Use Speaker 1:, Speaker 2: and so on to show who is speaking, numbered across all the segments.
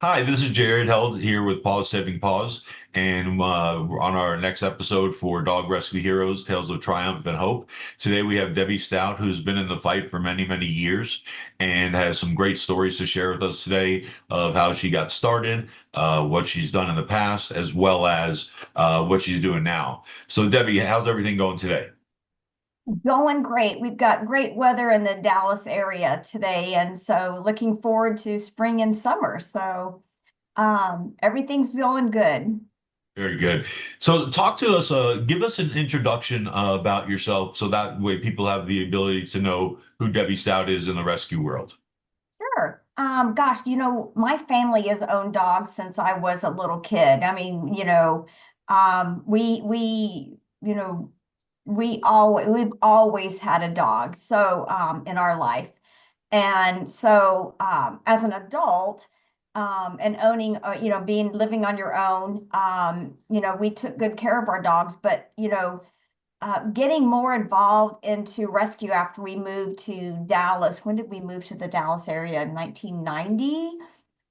Speaker 1: Hi, this is Jared held here with Paws Saving Paws, and we're on our next episode for Dog Rescue Heroes, Tales of Triumph and Hope. Today we have Debbie Stout, who's been in the fight for many, many years and has some great stories to share with us today of how she got started, what she's done in the past, as well as what she's doing now. So, Debbie, how's everything going today?
Speaker 2: Going great. We've got great weather in the Dallas area today, and so looking forward to spring and summer. So everything's going good.
Speaker 1: Very good. So, talk to us, give us an introduction about yourself so that way people have the ability to know who Debbie Stout is in the rescue world.
Speaker 2: Sure. Gosh, my family has owned dogs since I was a little kid. I mean, we we've always had a dog. So in our life. And so, as an adult, and owning, living on your own, we took good care of our dogs, but, getting more involved into rescue after we moved to Dallas. When did we move to the Dallas area? In 1990.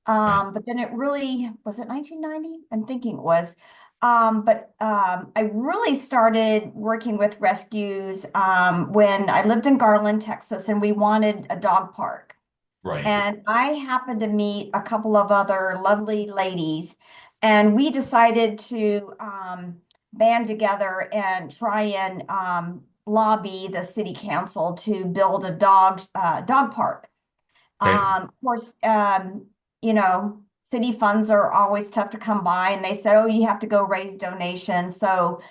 Speaker 1: Okay.
Speaker 2: But then it really was it 1990? I'm thinking it was. But I really started working with rescues when I lived in Garland, Texas, and we wanted a dog park.
Speaker 1: Right.
Speaker 2: And I happened to meet a couple of other lovely ladies, and we decided to band together and try and lobby the city council to build a dog park.
Speaker 1: Okay.
Speaker 2: Of course, city funds are always tough to come by, and they said, "Oh, you have to go raise donations." So,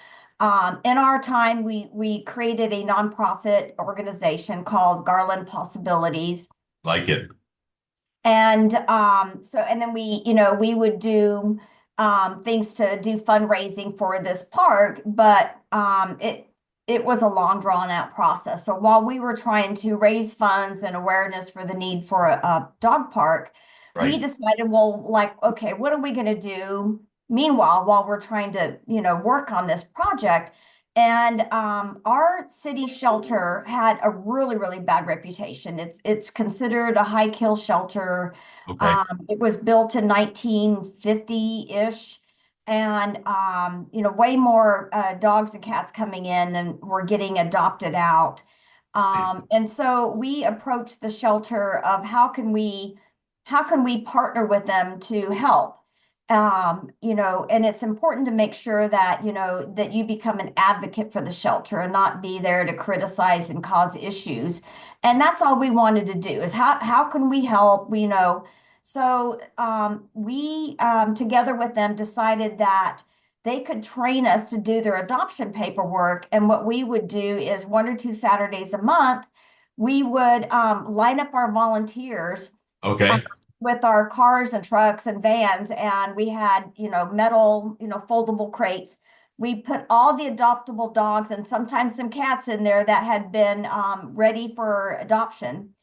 Speaker 2: in our time, we created a nonprofit organization called Garland Possibilities,
Speaker 1: Like it.
Speaker 2: and and then we would do things to do fundraising for this park, but it was a long drawn out process. So while we were trying to raise funds and awareness for the need for a dog park, we
Speaker 1: Right.
Speaker 2: decided, well, like, okay, what are we going to do meanwhile while we're trying to, work on this project? And our city shelter had a really, really bad reputation. It's considered a high kill shelter.
Speaker 1: Okay.
Speaker 2: It was built in 1950-ish, and way more dogs and cats coming in than were getting adopted out.
Speaker 1: Right.
Speaker 2: And so we approached the shelter of how can we partner with them to help? And it's important to make sure that, that you become an advocate for the shelter and not be there to criticize and cause issues. And that's all we wanted to do is how can we help? So we together with them decided that they could train us to do their adoption paperwork. And what we would do is 1 or 2 Saturdays a month, we would line up our volunteers uh,
Speaker 1: Okay.
Speaker 2: with our cars and trucks and vans, and we had, metal, foldable crates. We put all the adoptable dogs and sometimes some cats in there that had been ready for adoption,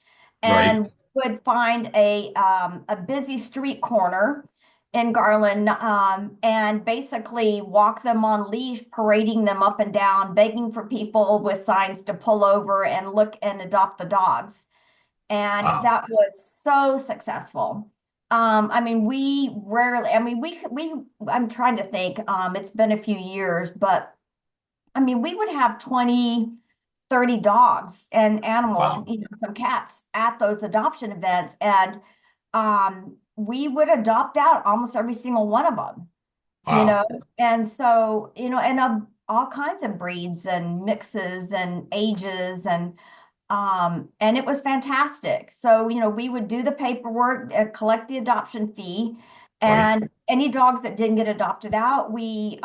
Speaker 1: Right.
Speaker 2: and would find a busy street corner in Garland, and basically walk them on leash, parading them up and down, begging for people with signs to pull over and look and adopt the dogs. And
Speaker 1: Wow.
Speaker 2: that was so successful. I mean, we rarely, I mean, I'm trying to think, it's been a few years, but I mean, we would have 20, 30 dogs and animals,
Speaker 1: Wow.
Speaker 2: some cats at those adoption events. And we would adopt out almost every single one of them, you
Speaker 1: Wow.
Speaker 2: know? And so, and all kinds of breeds and mixes and ages, and it was fantastic. So, we would do the paperwork, collect the adoption fee,
Speaker 1: Right.
Speaker 2: and any dogs that didn't get adopted out, we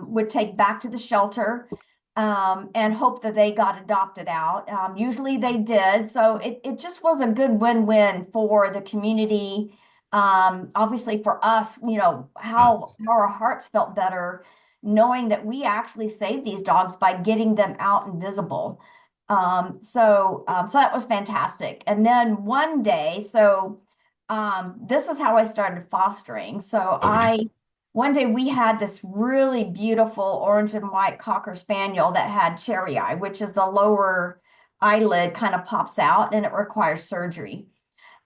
Speaker 2: would take back to the shelter, and hope that they got adopted out. Usually they did. So it just was a good win-win for the community. Obviously for us,
Speaker 1: Uh,
Speaker 2: how our hearts felt better knowing that we actually saved these dogs by getting them out and visible. So that was fantastic. And then one day, this is how I started fostering.
Speaker 1: okay.
Speaker 2: One day we had this really beautiful orange and white Cocker Spaniel that had cherry eye, which is the lower eyelid kind of pops out and it requires surgery.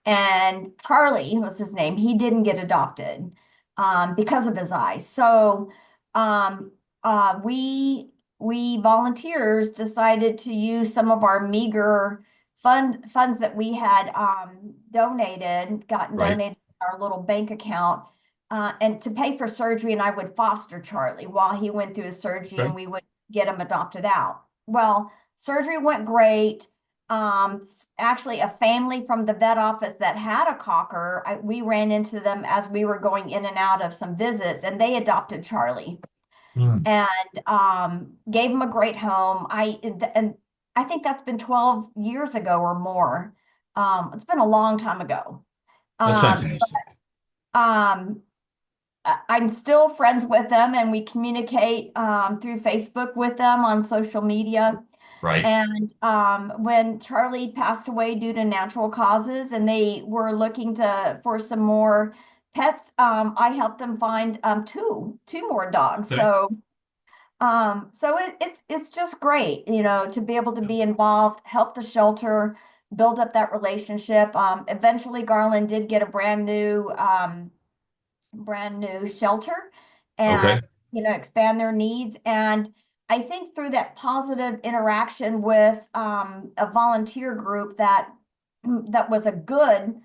Speaker 2: and Charlie was his name. He didn't get adopted because of his eyes. So um, we volunteers decided to use some of our meager funds that we had gotten
Speaker 1: Right.
Speaker 2: donated in our little bank account, and to pay for surgery. And I would foster Charlie while he went through his surgery, and
Speaker 1: Okay.
Speaker 2: we would get him adopted out. Well, surgery went great. Actually, a family from the vet office that had a cocker, we ran into them as we were going in and out of some visits, and they adopted Charlie
Speaker 1: Hmm.
Speaker 2: and gave him a great home. And I think that's been 12 years ago or more. It's been a long time ago.
Speaker 1: That's
Speaker 2: Um,
Speaker 1: fantastic.
Speaker 2: um, I'm still friends with them, and we communicate through Facebook with them on social media.
Speaker 1: Right.
Speaker 2: And when Charlie passed away due to natural causes, and they were looking to for some more pets, I helped them find two more dogs.
Speaker 1: Okay.
Speaker 2: So it's just great, to be able to be involved, help the shelter, build up that relationship. Eventually, Garland did get a brand new shelter, and
Speaker 1: Okay.
Speaker 2: expand their needs. And I think through that positive interaction with a volunteer group that was a good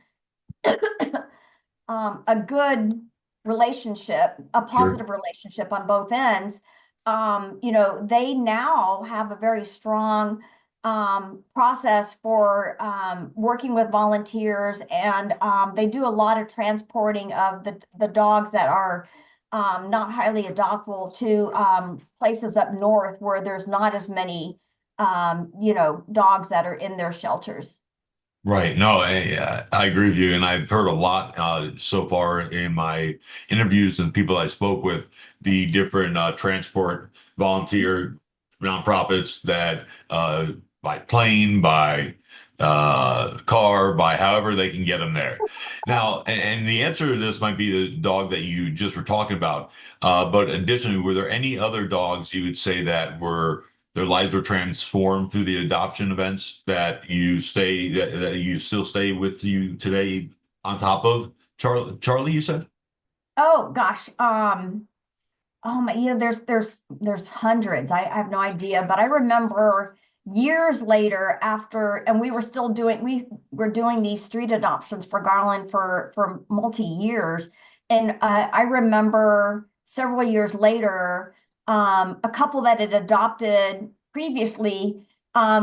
Speaker 2: relationship, a
Speaker 1: Sure.
Speaker 2: positive relationship on both ends. They now have a very strong process for working with volunteers, and they do a lot of transporting of the dogs that are not highly adoptable to places up north where there's not as many, dogs that are in their shelters.
Speaker 1: Right. No, I agree with you. And I've heard a lot so far in my interviews and people I spoke with, the different transport volunteer nonprofits that by plane, by car, by however they can get them there. Now, and the answer to this might be the dog that you just were talking about. But additionally, were there any other dogs you would say that were their lives were transformed through the adoption events that you still stay with you today on top of Charlie, you said?
Speaker 2: Oh gosh. Oh my, there's hundreds. I have no idea, but I remember years later after, and we were doing these street adoptions for Garland for multi years, and I remember several years later, a couple that had adopted previously,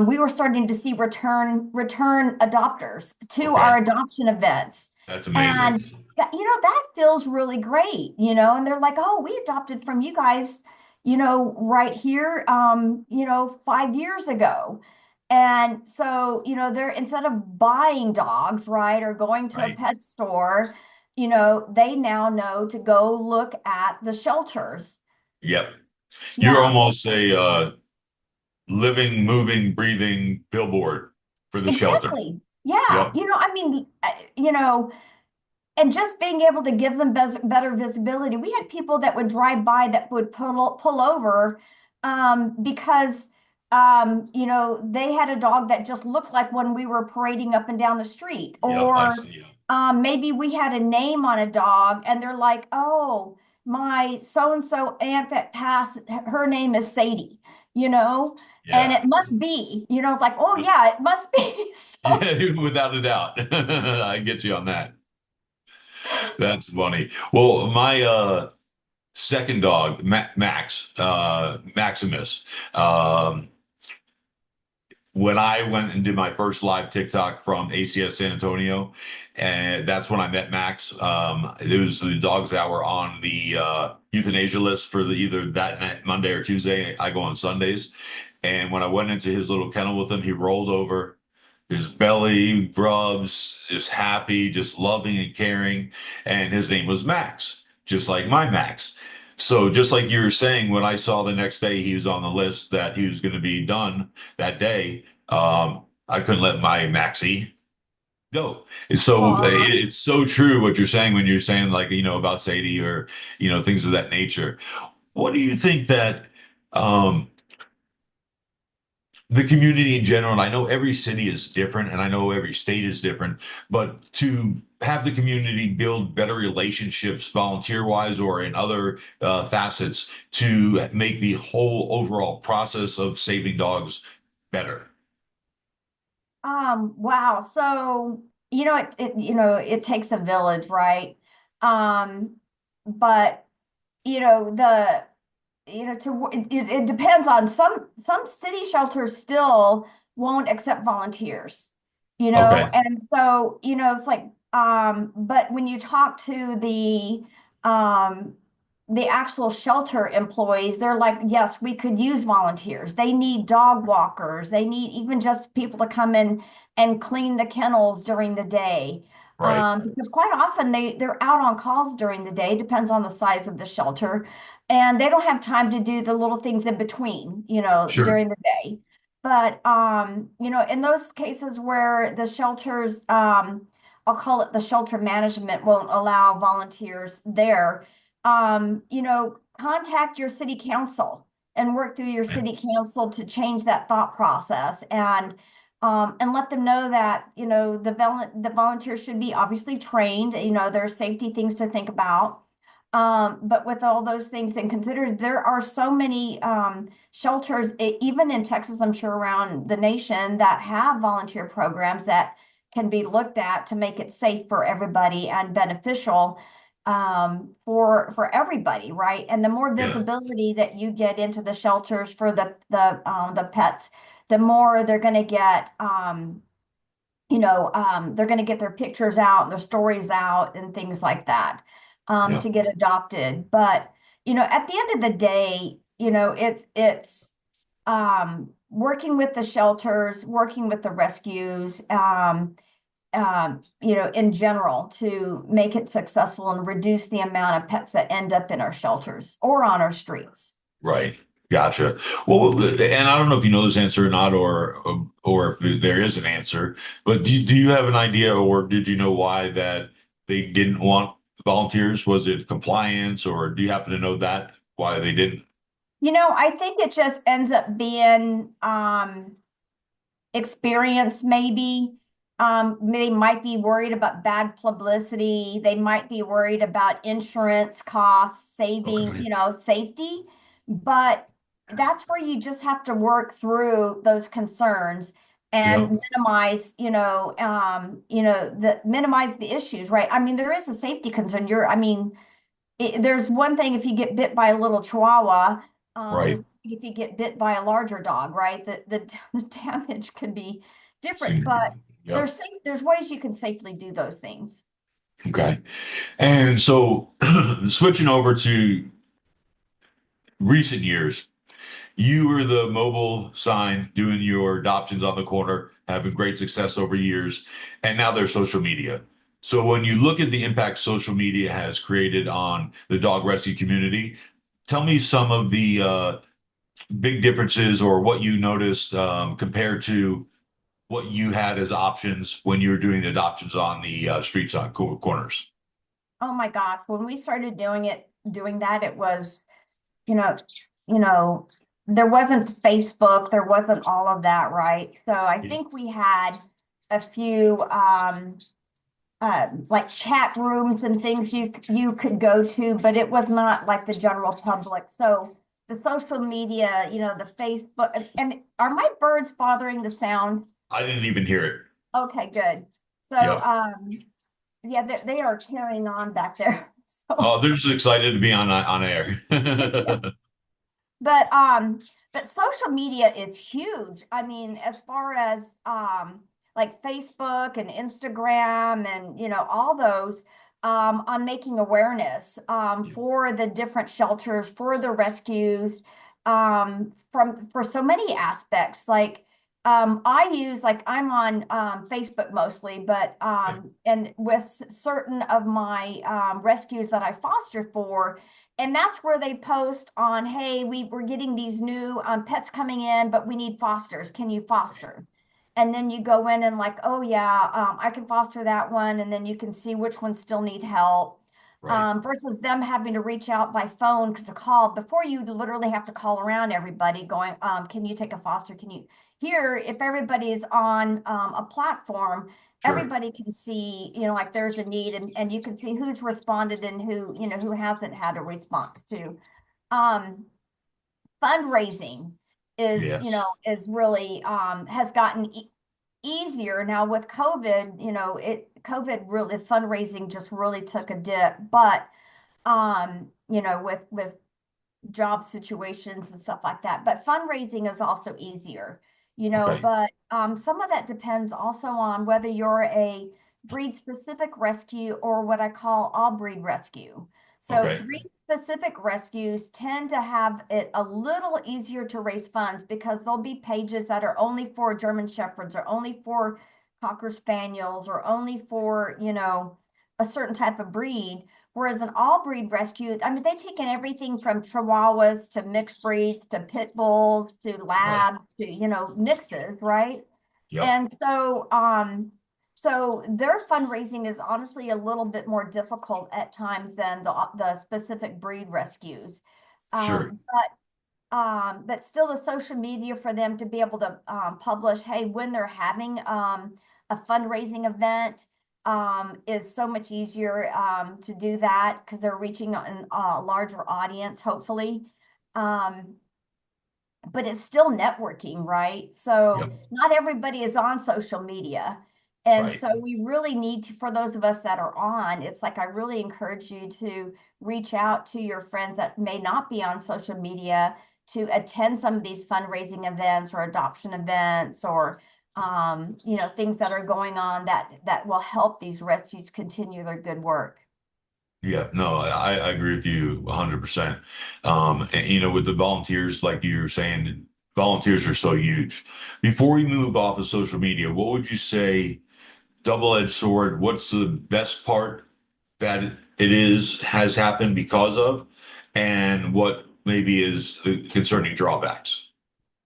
Speaker 2: we were starting to see return adopters to our
Speaker 1: Okay,
Speaker 2: adoption events.
Speaker 1: that's
Speaker 2: And
Speaker 1: amazing.
Speaker 2: yeah, that feels really great, and they're like, oh, we adopted from you guys, right here, 5 years ago. And so, they're instead of buying dogs, right, or going to a
Speaker 1: Right.
Speaker 2: pet store, they now know to go look at the shelters.
Speaker 1: Yep. You're
Speaker 2: Yeah,
Speaker 1: almost a living, moving, breathing billboard for the shelter.
Speaker 2: exactly. Yeah.
Speaker 1: Yep.
Speaker 2: I mean, and just being able to give them better visibility. We had people that would drive by that would pull over because they had a dog that just looked like when we were parading up and down the street,
Speaker 1: Yep. I
Speaker 2: or
Speaker 1: see. Yeah.
Speaker 2: maybe we had a name on a dog and they're like, oh, my so and so aunt that passed, her name is Sadie, and
Speaker 1: Yeah.
Speaker 2: it must be, like, oh yeah, it must be. So
Speaker 1: Yeah. Without a doubt. I get you on that. That's funny. Well, my second dog, Maximus. Um, when I went and did my first live TikTok from ACS San Antonio, and that's when I met Max. It was the dogs that were on the euthanasia list for either that night, Monday or Tuesday. I go on Sundays, and when I went into his little kennel with him, he rolled over, his belly rubs, just happy, just loving and caring, and his name was Max, just like my Max. So just like you were saying, when I saw the next day he was on the list that he was going to be done that day, I couldn't let my Maxie go. So
Speaker 2: aw.
Speaker 1: it's so true what you're saying when you're saying like, about Sadie or, things of that nature. What do you think that, um, the community in general, and I know every city is different and I know every state is different, but to have the community build better relationships volunteer wise or in other facets to make the whole overall process of saving dogs better.
Speaker 2: Wow. So, it takes a village, right? Um, but the it depends on some city shelters still won't accept volunteers,
Speaker 1: Okay.
Speaker 2: and so it's like but when you talk to um the actual shelter employees, they're like, yes, we could use volunteers. They need dog walkers, they need even just people to come in and clean the kennels during the day,
Speaker 1: Right.
Speaker 2: because quite often they're out on calls during the day, depends on the size of the shelter, and they don't have time to do the little things in between,
Speaker 1: Sure.
Speaker 2: during the day. But in those cases where the shelters, I'll call it the shelter management, won't allow volunteers there, contact your city council and work through your city council to change that thought process, and let them know that the volunteers should be obviously trained. There are safety things to think about. But with all those things in considered, there are so many shelters, even in Texas, I'm sure around the nation, that have volunteer programs that can be looked at to make it safe for everybody and beneficial for everybody, right? And the more
Speaker 1: Yeah.
Speaker 2: visibility that you get into the shelters for the pets, the more they're going to get. They're going to get their pictures out and their stories out and things like that,
Speaker 1: Yeah.
Speaker 2: to get adopted. But, at the end of the day, it's working with the shelters, working with the rescues, in general to make it successful and reduce the amount of pets that end up in our shelters or on our streets.
Speaker 1: Right. Gotcha. Well, and I don't know if you know this answer or not, or if there is an answer, but do you have an idea, or did you know why that they didn't want volunteers? Was it compliance, or do you happen to know that why they didn't?
Speaker 2: I think it just ends up being experience, maybe. They might be worried about bad publicity. They might be worried about insurance costs, saving,
Speaker 1: Okay.
Speaker 2: safety. But that's where you just have to work through those concerns
Speaker 1: Yep.
Speaker 2: and minimize, minimize the issues, right? I mean, there is a safety concern. I mean, there's one thing if you get bit by a little chihuahua,
Speaker 1: Right.
Speaker 2: if you get bit by a larger dog, right? The damage could be different, but
Speaker 1: Yep.
Speaker 2: there's ways you can safely do those things.
Speaker 1: Okay. And so switching over to recent years, you were the mobile sign doing your adoptions on the corner, having great success over years, and now there's social media. So when you look at the impact social media has created on the dog rescue community, tell me some of the big differences or what you noticed compared to what you had as options when you were doing the adoptions on the streets on corners.
Speaker 2: Oh my gosh, when we started doing that, it was, you know, you know, there wasn't Facebook, there wasn't all of that, right? So I
Speaker 1: Yeah.
Speaker 2: think we had a few like chat rooms and things you could go to, but it was not like the general public. So the social media, the Facebook, and are my birds bothering the sound?
Speaker 1: I didn't even hear it.
Speaker 2: Okay, good. So
Speaker 1: Yep.
Speaker 2: yeah, they are carrying on back there. So
Speaker 1: Oh, they're just excited to be on air.
Speaker 2: but social media is huge. I mean, as far as like Facebook and Instagram and all those, on making awareness for the different shelters, for the rescues, from for so many aspects. Like I use, like, I'm on Facebook mostly, but and with certain of my rescues that I foster for, and that's where they post on, hey, we're getting these new pets coming in, but we need fosters. Can you foster? And then you go in and like, oh yeah, I can foster that one. And then you can see which ones still need help.
Speaker 1: Right.
Speaker 2: versus them having to reach out by phone to call before you literally have to call around everybody going, can you take a foster? Can you here, if everybody is on a platform,
Speaker 1: Sure.
Speaker 2: everybody can see, like there's a need and you can see who's responded and who hasn't had a response to. Um, fundraising
Speaker 1: Yes.
Speaker 2: is really has gotten easier now with COVID. COVID really fundraising just really took a dip, but with job situations and stuff like that. But fundraising is also easier,
Speaker 1: Okay.
Speaker 2: but some of that depends also on whether you're a breed specific rescue or what I call all breed rescue. So
Speaker 1: Okay.
Speaker 2: breed specific rescues tend to have it a little easier to raise funds because there'll be pages that are only for German Shepherds or only for Cocker Spaniels or only for, a certain type of breed. Whereas an all breed rescue, I mean, they take in everything from Chihuahuas to mixed breeds to pit bulls to
Speaker 1: Right.
Speaker 2: labs to, mixes, right?
Speaker 1: Yep.
Speaker 2: And so their fundraising is honestly a little bit more difficult at times than the specific breed rescues.
Speaker 1: Sure.
Speaker 2: But still the social media for them to be able to publish, hey, when they're having a fundraising event is so much easier to do that because they're reaching a larger audience, hopefully. Um, but it's still networking, right? So
Speaker 1: Yep.
Speaker 2: not everybody is on social media. And
Speaker 1: Right.
Speaker 2: so we really need to, for those of us that are on, it's like I really encourage you to reach out to your friends that may not be on social media to attend some of these fundraising events or adoption events or things that are going on that will help these rescues continue their good work.
Speaker 1: Yeah, no, I agree with you 100%. And, with the volunteers, like you were saying, volunteers are so huge. Before we move off of social media, what would you say, double-edged sword, what's the best part that has happened because of, and what maybe is the concerning drawbacks?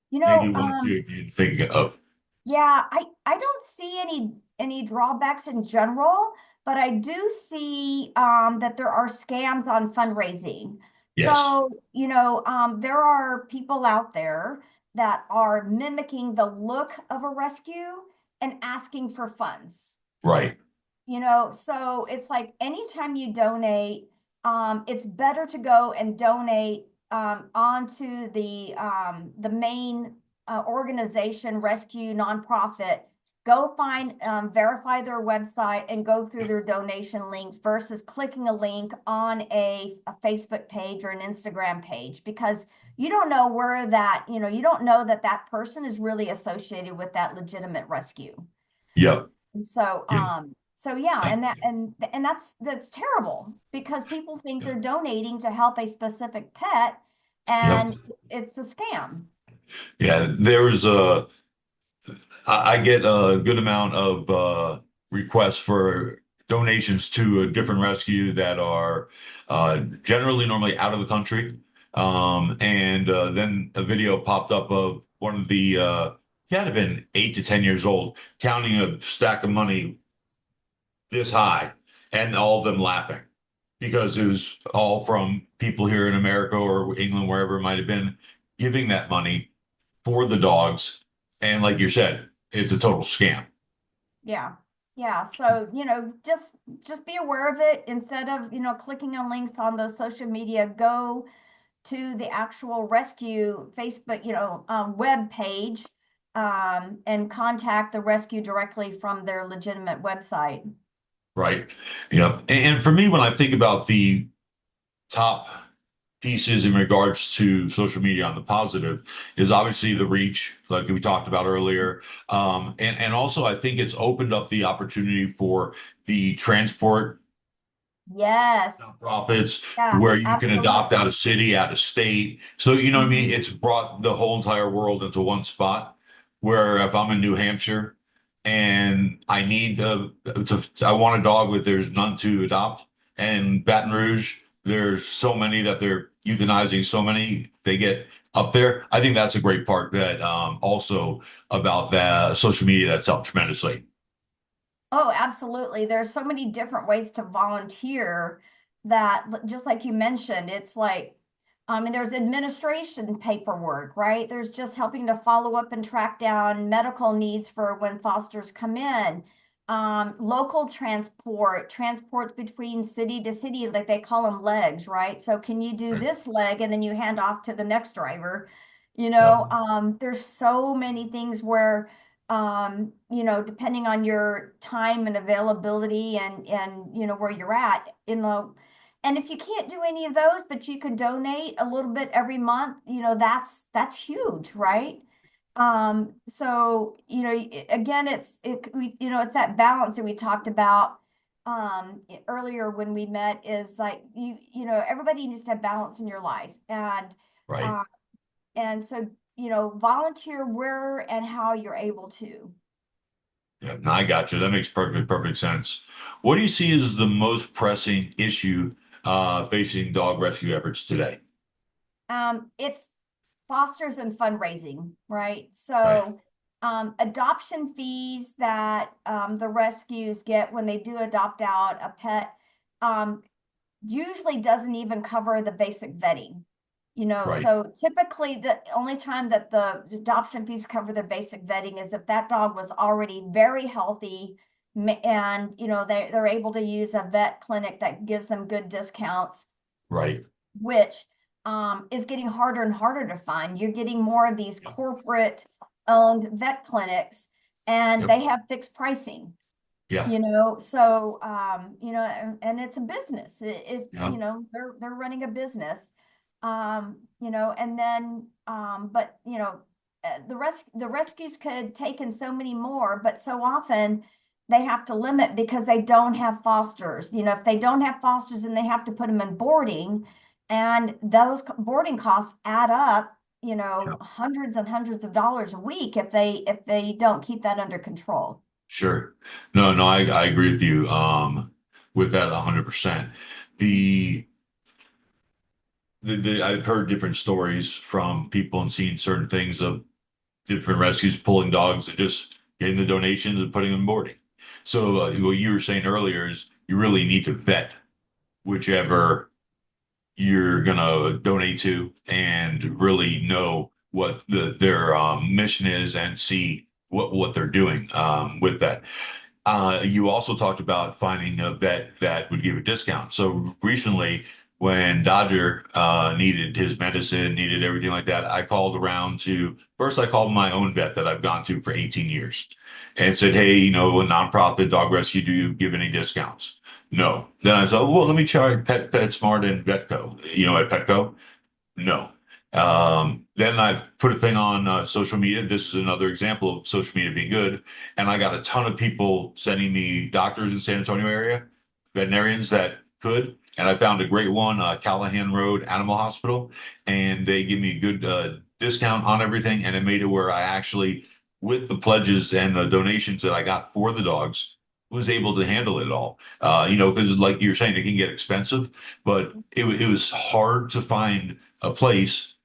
Speaker 2: You
Speaker 1: Maybe
Speaker 2: know,
Speaker 1: one or two you think of.
Speaker 2: yeah, I don't see any drawbacks in general, but I do see that there are scams on fundraising.
Speaker 1: Yes,
Speaker 2: So, there are people out there that are mimicking the look of a rescue and asking for funds.
Speaker 1: right,
Speaker 2: So it's like anytime you donate, it's better to go and donate onto the main organization, rescue, nonprofit. Go find, verify their website and go through their donation links versus clicking a link on a Facebook page or an Instagram page because you don't know where you don't know that that person is really associated with that legitimate rescue.
Speaker 1: yep,
Speaker 2: And so,
Speaker 1: yep,
Speaker 2: yeah, and that's terrible because people think
Speaker 1: yep,
Speaker 2: they're donating to help a specific pet,
Speaker 1: yep.
Speaker 2: and it's a scam.
Speaker 1: Yeah, there was a I get a good amount of requests for donations to a different rescue that are generally normally out of the country. And then a video popped up of one of the he had to have been 8 to 10 years old, counting a stack of money this high, and all of them laughing because it was all from people here in America or England, wherever it might have been, giving that money for the dogs. And like you said, it's a total scam.
Speaker 2: Yeah. Yeah. So, just be aware of it instead of, clicking on links on those social media, go to the actual rescue Facebook, web page, and contact the rescue directly from their legitimate website.
Speaker 1: Right. Yep. And for me, when I think about the top pieces in regards to social media on the positive, is obviously the reach, like we talked about earlier. And also, I think it's opened up the opportunity for the transport
Speaker 2: Yes.
Speaker 1: nonprofits
Speaker 2: Yeah,
Speaker 1: where you can adopt out
Speaker 2: absolutely.
Speaker 1: of city, out of state. So, you know what I mean?
Speaker 2: Mhm.
Speaker 1: It's brought the whole entire world into one spot where if I'm in New Hampshire and I need I want a dog, but there's none to adopt. And Baton Rouge, there's so many that they're euthanizing so many, they get up there. I think that's a great part that also about the social media that's helped tremendously.
Speaker 2: Oh, absolutely. There's so many different ways to volunteer that, just like you mentioned, it's like, and there's administration paperwork, right? There's just helping to follow up and track down medical needs for when fosters come in. Local transports between city to city, like they call them legs, right? So can you do
Speaker 1: Right.
Speaker 2: this leg and then you hand off to the next driver?
Speaker 1: Yep.
Speaker 2: There's so many things where, depending on your time and availability and where you're at, and if you can't do any of those, but you can donate a little bit every month, that's huge, right? So, again, it's that balance that we talked about earlier when we met, is like everybody needs to have balance in your life.
Speaker 1: Right.
Speaker 2: uh, and so, volunteer where and how you're able to.
Speaker 1: Yeah, no, I got you. That makes perfect sense. What do you see as the most pressing issue facing dog rescue efforts today?
Speaker 2: It's fosters and fundraising, right?
Speaker 1: Right.
Speaker 2: So, adoption fees that the rescues get when they do adopt out a pet um, usually doesn't even cover the basic vetting.
Speaker 1: Right.
Speaker 2: So typically the only time that the adoption fees cover their basic vetting is if that dog was already very healthy, and they're able to use a vet clinic that gives them good discounts,
Speaker 1: Right.
Speaker 2: which is getting harder and harder to find. You're getting more of these
Speaker 1: Yep.
Speaker 2: corporate owned vet clinics, and
Speaker 1: Yep.
Speaker 2: they have fixed pricing.
Speaker 1: Yeah.
Speaker 2: So and it's a business.
Speaker 1: Yeah.
Speaker 2: They're running a business. And then but the rescues could take in so many more, but so often they have to limit because they don't have fosters. If they don't have fosters, then they have to put them in boarding, and those boarding costs add up,
Speaker 1: Yeah.
Speaker 2: hundreds and hundreds of dollars a week if they don't keep that under control.
Speaker 1: Sure. No, no, I agree with you with that 100%. The, I've heard different stories from people and seen certain things of different rescues pulling dogs and just getting the donations and putting them in boarding. So what you were saying earlier is you really need to vet whichever you're gonna donate to and really know what their mission is and see what they're doing with that. You also talked about finding a vet that would give a discount. So recently, when Dodger needed his medicine, needed everything like that, I called around to first. I called my own vet that I've gone to for 18 years, and said, "Hey, a nonprofit dog rescue, do you give any discounts?" No. Then I said, "Well, let me try PetSmart and Vetco. At Petco." No. Then I put a thing on social media. This is another example of social media being good. And I got a ton of people sending me doctors in San Antonio area, veterinarians that could. And I found a great one, Callahan Road Animal Hospital. And they give me a good discount on everything. And it made it where I actually, with the pledges and the donations that I got for the dogs, was able to handle it all. Because like you're saying, it can get expensive, but it was hard to find a place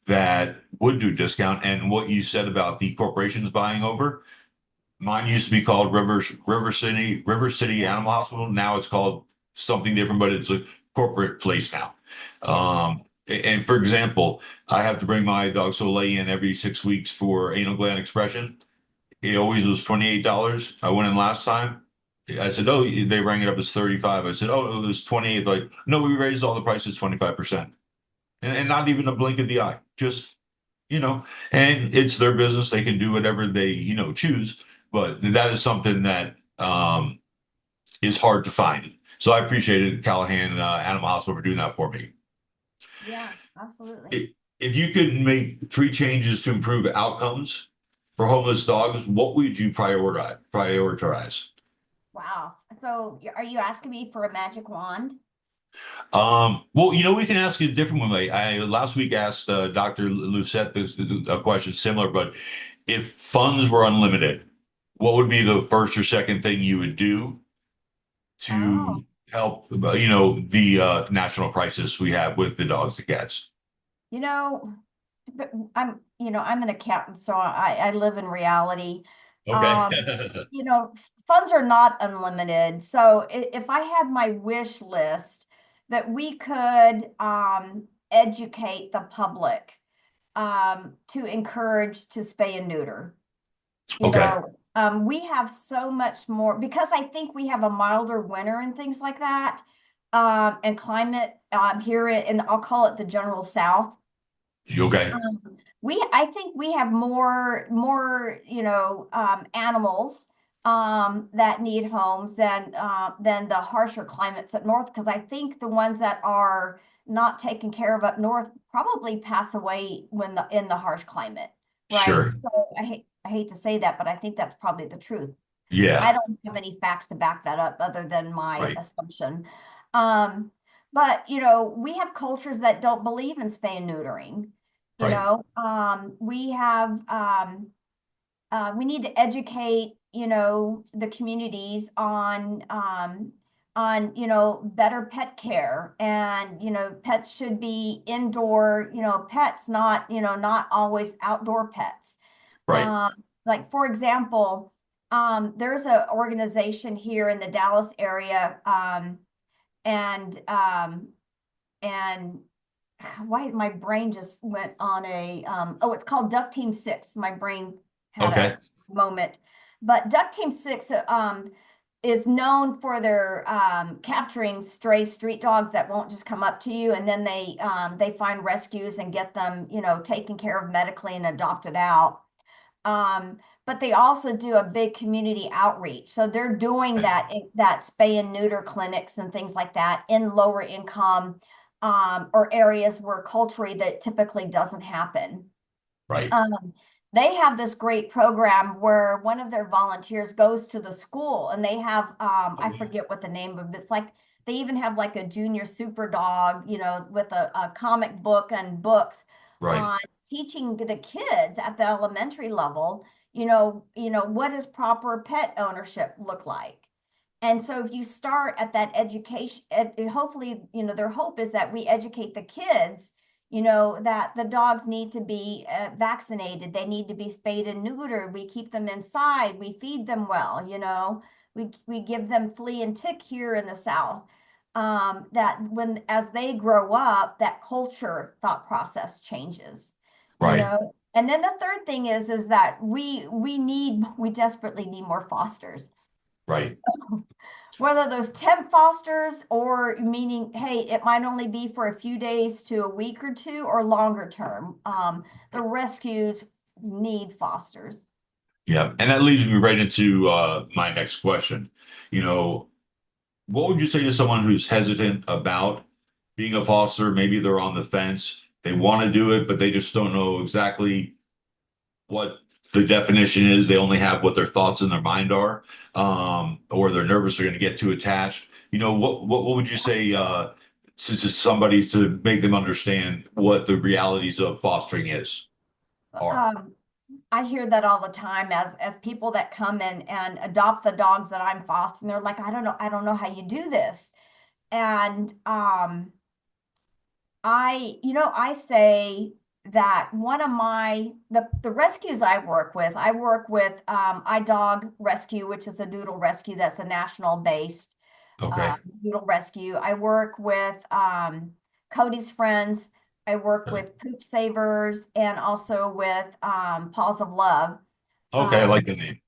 Speaker 1: that would do discount. And what you said about the corporations buying over, mine used to be called River City
Speaker 2: Yeah.
Speaker 1: Animal Hospital. Now it's called something different, but it's a corporate place now.
Speaker 2: Yeah.
Speaker 1: And for example, I have to bring my dog Soleil in every 6 weeks for anal gland expression. It always was $28. I went in last time. I said, "Oh, they rang it up as 35." I said, "Oh, it was 28." Like, no, we raised all the prices 25%. And not even a blink of the eye. Just, you know, and it's their business. They can do whatever they, choose. But that is something that is hard to find. So I appreciated Callahan Animal Hospital for doing that for me.
Speaker 2: Yeah, absolutely.
Speaker 1: If you could make three changes to improve outcomes for homeless dogs, what would you prioritize?
Speaker 2: Wow. So are you asking me for a magic wand?
Speaker 1: Well, we can ask it a different way. I last week asked Dr. Lucette this a question similar, but if funds were unlimited, what would be the first or second thing you would do
Speaker 2: Oh,
Speaker 1: to help, the national crisis we have with the dogs and cats?
Speaker 2: you know, I'm an accountant, so I live in reality.
Speaker 1: Okay.
Speaker 2: Um, funds are not unlimited. So if I had my wish list, that we could educate the public to encourage to spay and neuter. You
Speaker 1: Okay.
Speaker 2: know, we have so much more because I think we have a milder winter and things like that, and climate here in I'll call it the general South.
Speaker 1: Okay.
Speaker 2: I think we have more, animals that need homes than the harsher climates up north. Because I think the ones that are not taken care of up north probably pass away when in the harsh climate, right?
Speaker 1: Sure.
Speaker 2: So I hate to say that, but I think that's probably the truth. I
Speaker 1: Yeah.
Speaker 2: don't have any facts to back that up other than my
Speaker 1: Right.
Speaker 2: assumption. Um, but we have cultures that don't believe in spay and neutering.
Speaker 1: Right.
Speaker 2: We need to educate, the communities on better pet care, and pets should be indoor, pets, not always outdoor pets.
Speaker 1: Right.
Speaker 2: Um, like for example, there's an organization here in the Dallas area, and and why my brain just went on oh, it's called Duck Team 6. My brain had
Speaker 1: Okay.
Speaker 2: a moment. But Duck Team 6 is known for their capturing stray street dogs that won't just come up to you, and then they find rescues and get them, taken care of medically and adopted out. But they also do a big community outreach. So they're doing
Speaker 1: Okay.
Speaker 2: that spay and neuter clinics and things like that in lower income or areas where culturally that typically doesn't happen.
Speaker 1: Right.
Speaker 2: Um, they have this great program where one of their volunteers goes to the school, and they have
Speaker 1: Oh,
Speaker 2: I
Speaker 1: yeah.
Speaker 2: forget what the name of it. It's like they even have like a junior super dog, with a comic book and books
Speaker 1: Right.
Speaker 2: on teaching the kids at the elementary level, what does proper pet ownership look like? And so if you start at that education, hopefully, their hope is that we educate the kids, that the dogs need to be vaccinated. They need to be spayed and neutered. We keep them inside. We feed them well, we give them flea and tick here in the South. That when as they grow up, that culture thought process changes,
Speaker 1: Right.
Speaker 2: And then the third thing is that we desperately need more fosters,
Speaker 1: Right.
Speaker 2: whether those temp fosters or meaning, hey, it might only be for a few days to a week or two or longer term. The rescues need fosters.
Speaker 1: Yeah. And that leads me right into my next question. You know, what would you say to someone who's hesitant about being a foster? Maybe they're on the fence. They want to do it, but they just don't know exactly what the definition is. They only have what their thoughts in their mind are, or they're nervous they're going to get too attached. What would you say to somebody to make them understand what the realities of fostering are?
Speaker 2: Um, I hear that all the time as people that come in and adopt the dogs that I'm fostering. They're like, I don't know how you do this. And I say that one of the rescues I work with iDog Rescue, which is a doodle rescue that's a national based
Speaker 1: Okay.
Speaker 2: doodle rescue. I work with Cody's Friends. I work
Speaker 1: Okay.
Speaker 2: with Pooch Savers and also with Paws of Love.
Speaker 1: Okay. I
Speaker 2: Um,
Speaker 1: like the name.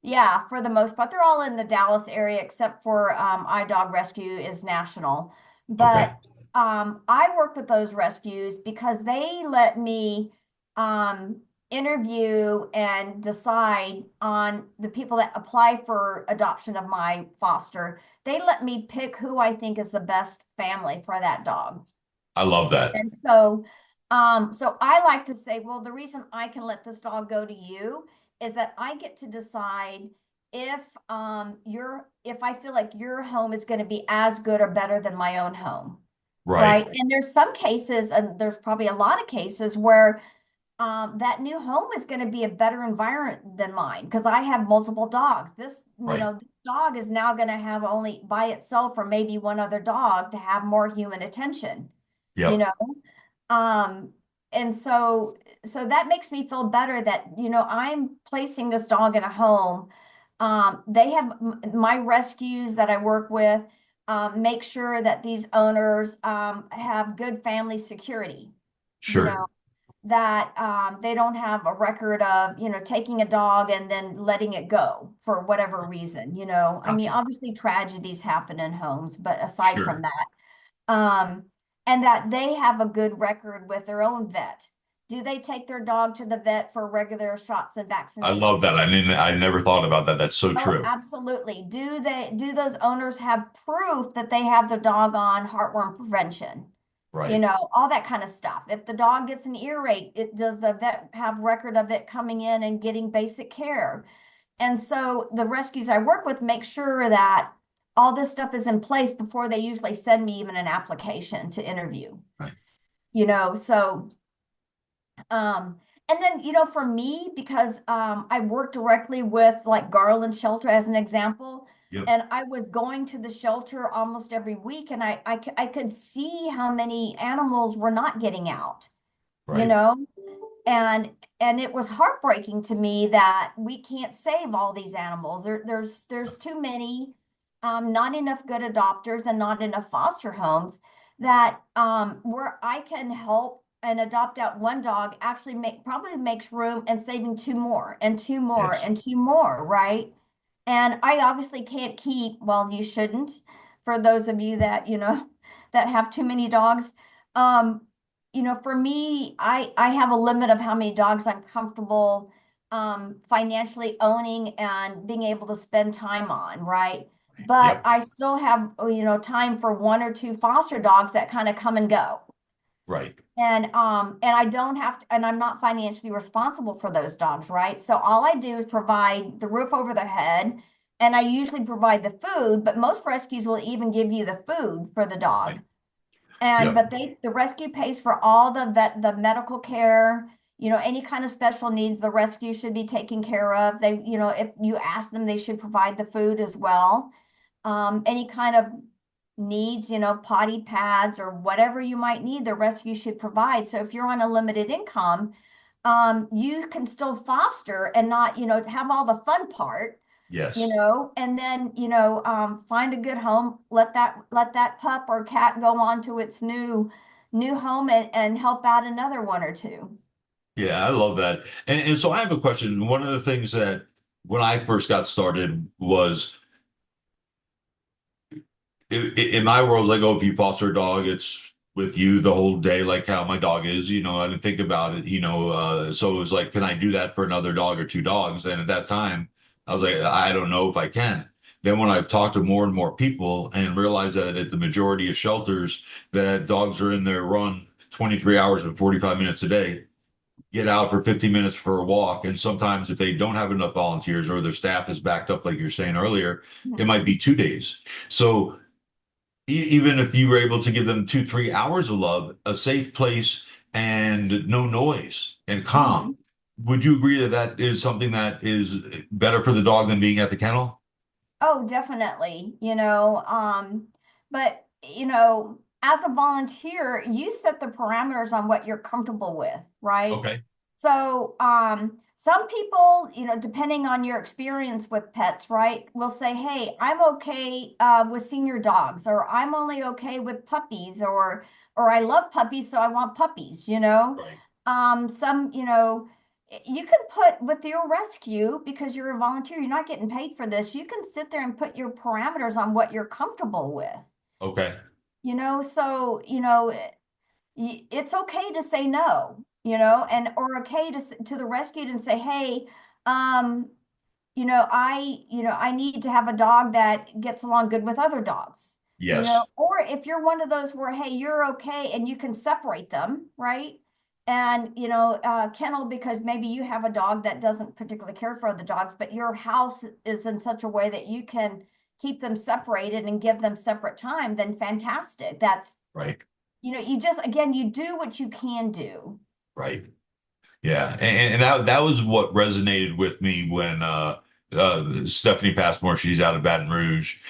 Speaker 2: yeah, for the most part, they're all in the Dallas area, except for iDog Rescue is national.
Speaker 1: Okay.
Speaker 2: But I work with those rescues because they let me interview and decide on the people that apply for adoption of my foster. They let me pick who I think is the best family for that dog.
Speaker 1: I love that.
Speaker 2: And so I like to say, well, the reason I can let this dog go to you is that I get to decide if if I feel like your home is going to be as good or better than my own home.
Speaker 1: Right.
Speaker 2: Right. And there's some cases, and there's probably a lot of cases where that new home is going to be a better environment than mine because I have multiple dogs.
Speaker 1: Right.
Speaker 2: This dog is now going to have only by itself or maybe one other dog to have more human attention, you
Speaker 1: Yep.
Speaker 2: know? Um, and so that makes me feel better that, I'm placing this dog in a home. They have my rescues that I work with. make sure that these owners have good family security, you
Speaker 1: Sure.
Speaker 2: know, that they don't have a record of, taking a dog and then letting it go for whatever reason. I mean,
Speaker 1: Gotcha.
Speaker 2: obviously tragedies happen in homes, but aside from
Speaker 1: Sure.
Speaker 2: that, and that they have a good record with their own vet. Do they take their dog to the vet for regular shots and
Speaker 1: I love
Speaker 2: vaccinations?
Speaker 1: that. I never thought about that. That's so
Speaker 2: Oh,
Speaker 1: true.
Speaker 2: absolutely. Do those owners have proof that they have the dog on heartworm prevention?
Speaker 1: Right.
Speaker 2: All that kind of stuff. If the dog gets an earache, does the vet have record of it coming in and getting basic care? And so the rescues I work with make sure that all this stuff is in place before they usually send me even an application to interview.
Speaker 1: Right.
Speaker 2: So um, and then, for me, because I work directly with like Garland Shelter as an example,
Speaker 1: Yep.
Speaker 2: and I was going to the shelter almost every week, and I could see how many animals were not getting out, you
Speaker 1: Right.
Speaker 2: know? And it was heartbreaking to me that we can't save all these animals. There's too many, not enough good adopters and not enough foster homes that where I can help and adopt out one dog actually probably makes room and saving two more and two more
Speaker 1: Yes.
Speaker 2: and two more, right? And I obviously can't keep, well, you shouldn't, for those of you that, that have too many dogs. Um, for me, I have a limit of how many dogs I'm comfortable financially owning and being able to spend time on, right? But
Speaker 1: Yep.
Speaker 2: I still have, time for one or two foster dogs that kind of come and go.
Speaker 1: Right.
Speaker 2: And I don't have to, and I'm not financially responsible for those dogs, right? So all I do is provide the roof over their head, and I usually provide the food, but most rescues will even give you the food for the dog.
Speaker 1: Right.
Speaker 2: And
Speaker 1: Yep.
Speaker 2: but the rescue pays for all the medical care, any kind of special needs the rescue should be taken care of. If you ask them, they should provide the food as well. Any kind of needs, potty pads or whatever you might need, the rescue should provide. So if you're on a limited income, you can still foster and not, have all the fun part,
Speaker 1: Yes.
Speaker 2: and then, find a good home, let that pup or cat go on to its new home and help out another one or two.
Speaker 1: Yeah, I love that. And so I have a question. One of the things that when I first got started was in my world, like, oh, if you foster a dog, it's with you the whole day, like how my dog is. I didn't think about it. So it was like, can I do that for another dog or two dogs? And at that time, I was like, I don't know if I can. Then when I've talked to more and more people and realized that at the majority of shelters, that dogs are in their run 23 hours and 45 minutes a day, get out for 15 minutes for a walk. And sometimes if they don't have enough volunteers or their staff is backed up, like you're saying earlier, it might be 2 days. So even if you were able to give them 2, 3 hours of love, a safe place and no noise and calm,
Speaker 2: Mhm.
Speaker 1: would you agree that that is something that is better for the dog than being at the kennel?
Speaker 2: Oh, definitely, but as a volunteer, you set the parameters on what you're comfortable with, right?
Speaker 1: Okay.
Speaker 2: So, some people, depending on your experience with pets, right, will say, "Hey, I'm okay with senior dogs," or "I'm only okay with puppies," or "I love puppies, so I want puppies."
Speaker 1: Right.
Speaker 2: Some, you can put with your rescue because you're a volunteer, you're not getting paid for this. You can sit there and put your parameters on what you're comfortable with.
Speaker 1: Okay.
Speaker 2: So, it's okay to say no, and or okay to the rescued and say, "Hey, um, I need to have a dog that gets along good with other dogs."
Speaker 1: Yes.
Speaker 2: Or if you're one of those where, hey, you're okay and you can separate them, right? And kennel, because maybe you have a dog that doesn't particularly care for other dogs, but your house is in such a way that you can keep them separated and give them separate time, then fantastic. That's,
Speaker 1: Right.
Speaker 2: you just, again, you do what you can do.
Speaker 1: Right. Yeah, and that was what resonated with me when Stephanie Passmore, she's out of Baton Rouge.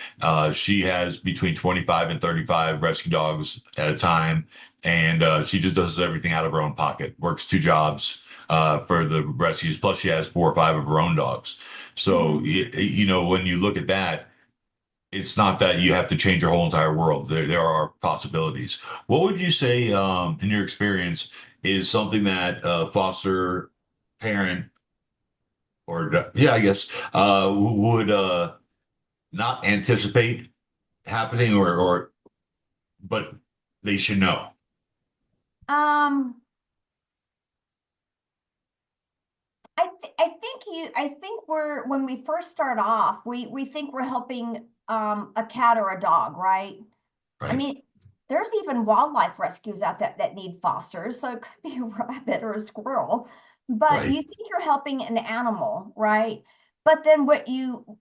Speaker 1: She has between 25 and 35 rescue dogs at a time, and she just does everything out of her own pocket. Works two jobs for the rescues, plus she has 4 or 5 of her own dogs. So
Speaker 2: Mhm.
Speaker 1: when you look at that, it's not that you have to change your whole entire world. There are possibilities. What would you say, in your experience, is something that a foster parent or yeah, I guess would not anticipate happening or but they should know,
Speaker 2: Um, I think we're when we first start off, we think we're helping a cat or a dog, right? I
Speaker 1: right?
Speaker 2: mean, there's even wildlife rescues out there that need fosters, so it could be a rabbit or a squirrel, but
Speaker 1: Right.
Speaker 2: you think you're helping an animal, right? But then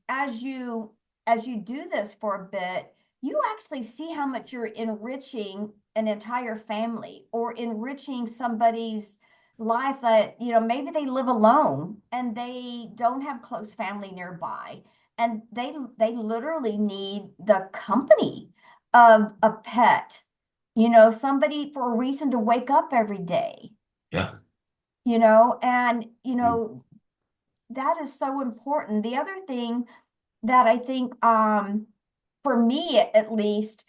Speaker 2: as you do this for a bit, you actually see how much you're enriching an entire family or enriching somebody's life that, maybe they live alone and they don't have close family nearby and they literally need the company of a pet, somebody for a reason to wake up every day,
Speaker 1: Yeah.
Speaker 2: and, that is so important. The other thing that I think, for me at least,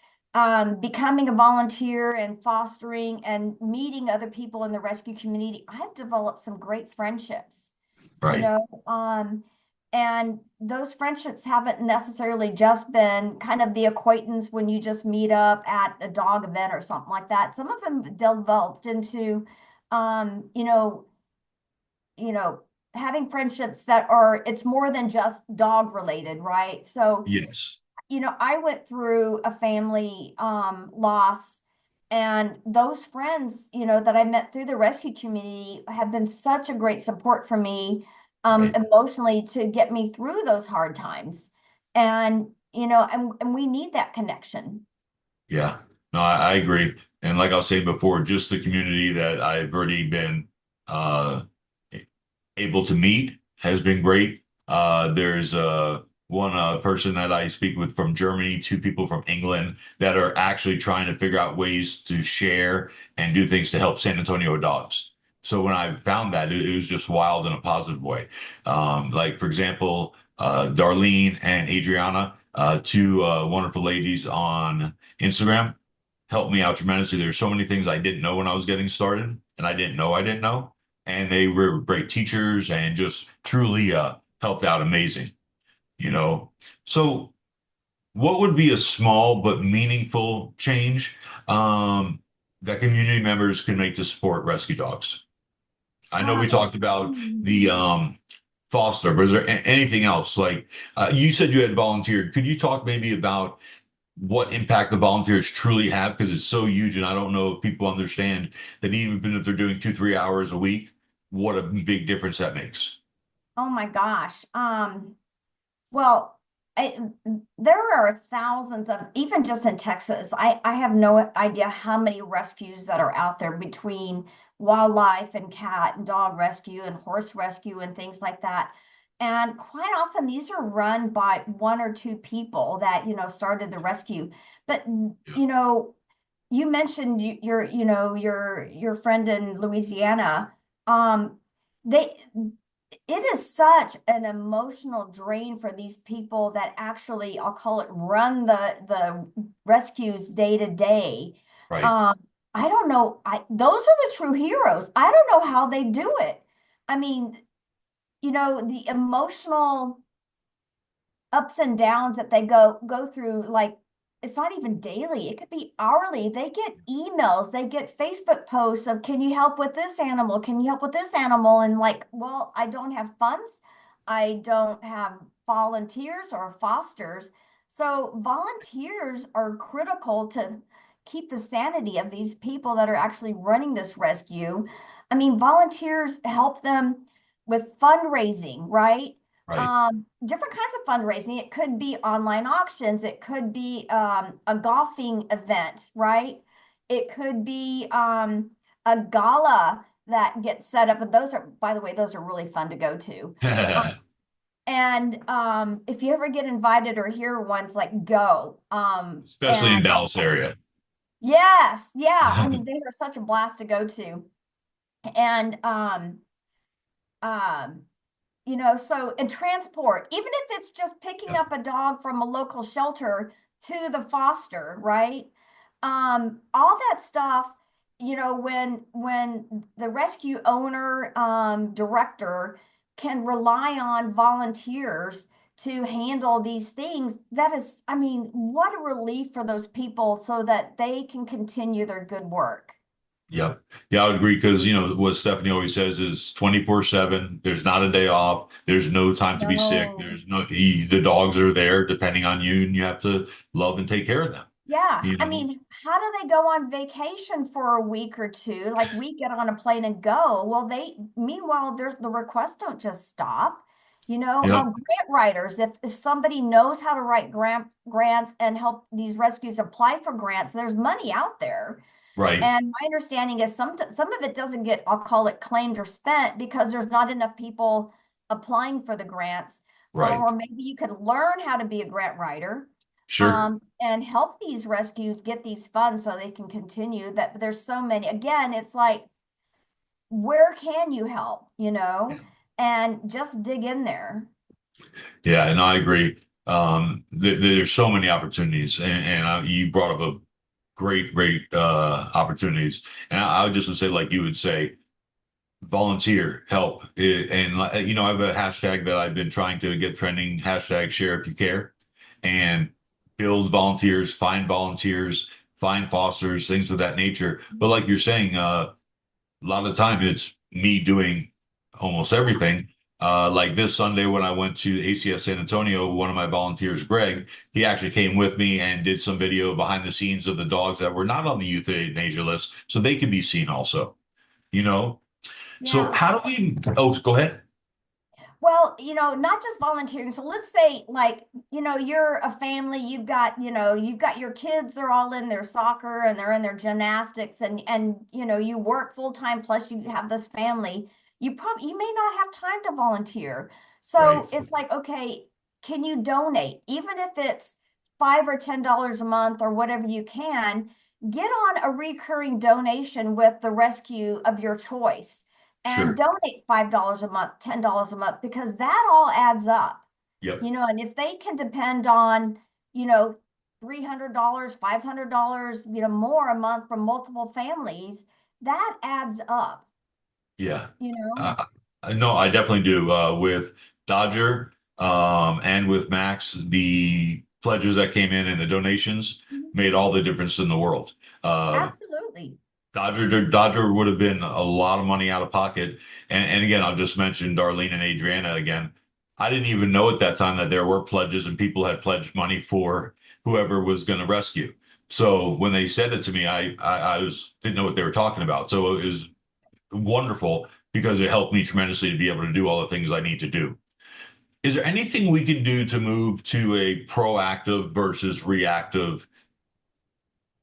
Speaker 2: becoming a volunteer and fostering and meeting other people in the rescue community, I've developed some great friendships, you
Speaker 1: Right.
Speaker 2: know, and those friendships haven't necessarily just been kind of the acquaintance when you just meet up at a dog event or something like that. Some of them developed into, um, you know, you know, having friendships that are, it's more than just dog related, right? So,
Speaker 1: Yes.
Speaker 2: I went through a family loss, and those friends, that I met through the rescue community have been such a great support for me
Speaker 1: Right.
Speaker 2: emotionally to get me through those hard times. And, and we need that connection.
Speaker 1: Yeah. No, I agree. And like I was saying before, just the community that I've already been uh, able to meet has been great. There's one person that I speak with from Germany, two people from England that are actually trying to figure out ways to share and do things to help San Antonio dogs. So when I found that, it was just wild in a positive way. Like, for example, Darlene and Adriana, two wonderful ladies on Instagram, helped me out tremendously. There's so many things I didn't know when I was getting started, and I didn't know, and they were great teachers and just truly helped out amazing, you know. So, what would be a small but meaningful change that community members can make to support rescue dogs? I know we talked about the
Speaker 2: Um,
Speaker 1: foster, but is there anything else? Like you said, you had volunteered. Could you talk maybe about what impact the volunteers truly have? Because it's so huge, and I don't know if people understand that even if they're doing 2, 3 hours a week, what a big difference that makes.
Speaker 2: oh my gosh. Well, there are thousands of, even just in Texas, I have no idea how many rescues that are out there between wildlife and cat and dog rescue and horse rescue and things like that. And quite often these are run by one or two people that, started the rescue. But,
Speaker 1: Yeah.
Speaker 2: you mentioned your friend in Louisiana. Um, they it is such an emotional drain for these people that actually, I'll call it, run the rescues day to day.
Speaker 1: Right.
Speaker 2: Um, I don't know. Those are the true heroes. I don't know how they do it. I mean, the emotional ups and downs that they go through, like, it's not even daily, it could be hourly. They get emails, they get Facebook posts of, can you help with this animal, can you help with this animal, and like, well, I don't have funds, I don't have volunteers or fosters. So volunteers are critical to keep the sanity of these people that are actually running this rescue. I mean, volunteers help them with fundraising, right?
Speaker 1: Right.
Speaker 2: Different kinds of fundraising. It could be online auctions. It could be a golfing event, right? It could be a gala that gets set up. And those are, by the way, those are really fun to go to. And if you ever get invited or hear ones, like, go.
Speaker 1: Especially in
Speaker 2: And
Speaker 1: Dallas area.
Speaker 2: yes, yeah. I mean, they are such a blast to go to. And um, so and transport, even if it's just picking
Speaker 1: Yep.
Speaker 2: up a dog from a local shelter to the foster, right? All that stuff, when the rescue owner, director can rely on volunteers to handle these things, that is, I mean, what a relief for those people so that they can continue their good work.
Speaker 1: Yep. Yeah, I would agree because what Stephanie always says is 24/7. There's not a day off. There's no time to be sick.
Speaker 2: No.
Speaker 1: There's the dogs are there depending on you, and you have to love and take care of them.
Speaker 2: Yeah,
Speaker 1: You
Speaker 2: I
Speaker 1: know?
Speaker 2: mean, how do they go on vacation for a week or two? Like we get on a plane and go. Well, meanwhile, there's the requests don't just stop.
Speaker 1: Yep.
Speaker 2: Grant writers, if somebody knows how to write grants and help these rescues apply for grants, there's money out there.
Speaker 1: Right.
Speaker 2: And my understanding is some of it doesn't get, I'll call it claimed or spent because there's not enough people applying for the grants.
Speaker 1: Right.
Speaker 2: Or maybe you could learn how to be a grant writer,
Speaker 1: Sure.
Speaker 2: and help these rescues get these funds so they can continue. That there's so many. Again, it's like, where can you help, and just dig in there.
Speaker 1: Yeah, and I agree. There's so many opportunities, and you brought up a great opportunities. And I would just would say, like you would say, volunteer, help. And I have a hashtag that I've been trying to get trending, hashtag share if you care, and build volunteers, find fosters, things of that nature. But like you're saying, a lot of the time it's me doing almost everything. Like this Sunday when I went to ACS San Antonio, one of my volunteers, Greg, he actually came with me and did some video behind the scenes of the dogs that were not on the euthanasia list, so they could be seen also. You know, so
Speaker 2: Yeah.
Speaker 1: how do we? Oh, go ahead.
Speaker 2: Well, not just volunteering. So let's say, like, you're a family, you've got your kids, they're all in their soccer and they're in their gymnastics, and you work full time plus you have this family. You may not have time to volunteer.
Speaker 1: Right.
Speaker 2: So it's like, okay, can you donate? Even if it's $5 or $10 a month or whatever you can, get on a recurring donation with the rescue of your choice and
Speaker 1: Sure.
Speaker 2: donate $5 a month, $10 a month, because that all adds up.
Speaker 1: Yep.
Speaker 2: And if they can depend on, you know, $300, $500, more a month from multiple families, that adds up,
Speaker 1: Yeah.
Speaker 2: you know?
Speaker 1: Uh, no, I definitely do. With Dodger, and with Max, the pledges that came in and the donations
Speaker 2: Mhm.
Speaker 1: made all the difference in the world. Uh,
Speaker 2: Absolutely.
Speaker 1: Dodger would have been a lot of money out of pocket. And again, I'll just mention Darlene and Adriana again. I didn't even know at that time that there were pledges and people had pledged money for whoever was going to rescue. So when they said it to me, I was didn't know what they were talking about. So it was wonderful because it helped me tremendously to be able to do all the things I need to do. Is there anything we can do to move to a proactive versus reactive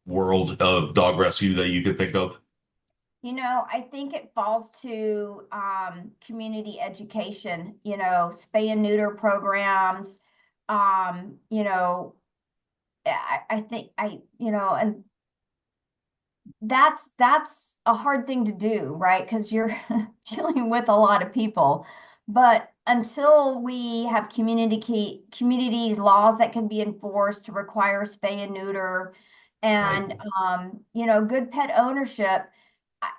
Speaker 1: world of dog rescue that you could think of?
Speaker 2: I think it falls to community education, spay and neuter programs. I think and that's a hard thing to do, right? Because you're dealing with a lot of people. But until we have communities, laws that can be enforced to require spay and neuter,
Speaker 1: Right.
Speaker 2: and good pet ownership, I-